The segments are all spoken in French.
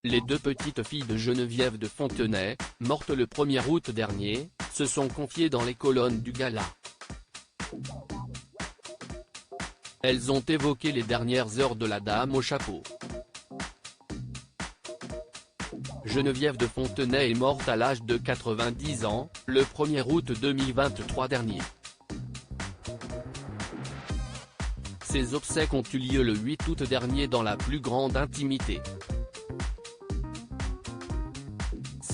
Les deux petites filles de Geneviève de Fontenay, mortes le 1er août dernier, se sont confiées dans les colonnes du gala. Elles ont évoqué les dernières heures de la dame au chapeau. Geneviève de Fontenay est morte à l'âge de 90 ans, le 1er août 2023 dernier. Ses obsèques ont eu lieu le 8 août dernier dans la plus grande intimité.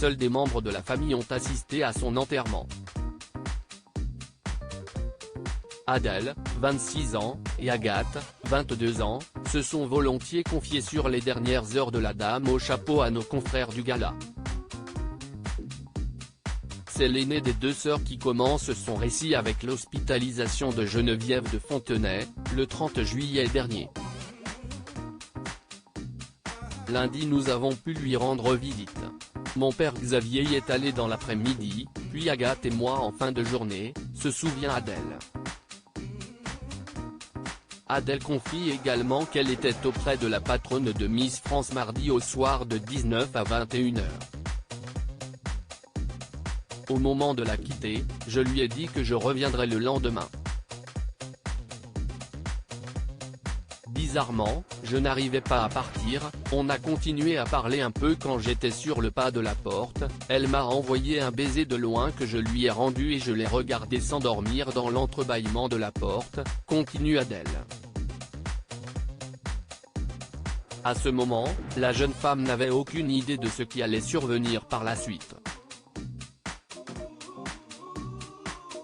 Seuls des membres de la famille ont assisté à son enterrement. Adèle, 26 ans, et Agathe, 22 ans, se sont volontiers confiés sur les dernières heures de la dame au chapeau à nos confrères du gala. C'est l'aînée des deux sœurs qui commence son récit avec l'hospitalisation de Geneviève de Fontenay, le 30 juillet dernier. Lundi nous avons pu lui rendre visite. Mon père Xavier y est allé dans l'après-midi, puis Agathe et moi en fin de journée, se souvient Adèle. Adèle confie également qu'elle était auprès de la patronne de Miss France mardi au soir de 19 à 21 h. Au moment de la quitter, je lui ai dit que je reviendrai le lendemain. Bizarrement, je n'arrivais pas à partir, on a continué à parler un peu quand j'étais sur le pas de la porte, elle m'a envoyé un baiser de loin que je lui ai rendu et je l'ai regardé s'endormir dans l'entrebâillement de la porte, continue Adèle. À ce moment, la jeune femme n'avait aucune idée de ce qui allait survenir par la suite.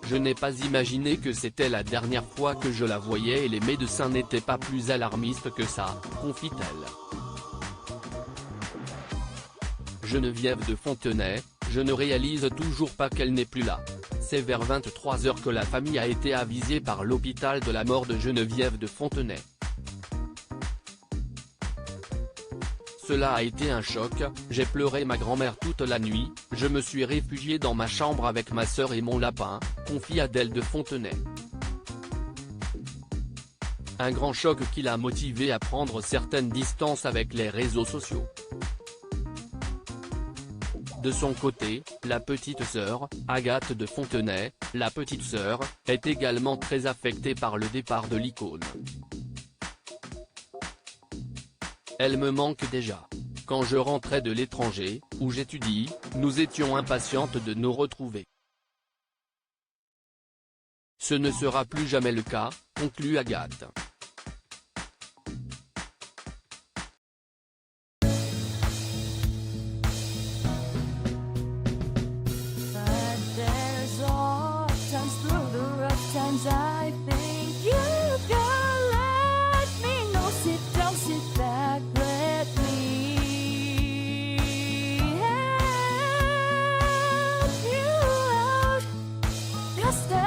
Je n'ai pas imaginé que c'était la dernière fois que je la voyais et les médecins n'étaient pas plus alarmistes que ça, confie-t-elle. Geneviève de Fontenay, je ne réalise toujours pas qu'elle n'est plus là. C'est vers 23 h que la famille a été avisée par l'hôpital de la mort de Geneviève de Fontenay. Cela a été un choc, j'ai pleuré ma grand-mère toute la nuit, je me suis réfugiée dans ma chambre avec ma sœur et mon lapin, confie Adèle de Fontenay. Un grand choc qui l'a motivée à prendre certaines distances avec les réseaux sociaux. De son côté, la petite sœur, Agathe de Fontenay, la petite sœur, est également très affectée par le départ de l'icône. Elle me manque déjà. Quand je rentrais de l'étranger, où j'étudie, nous étions impatientes de nous retrouver. Ce ne sera plus jamais le cas, conclut Agathe. Stay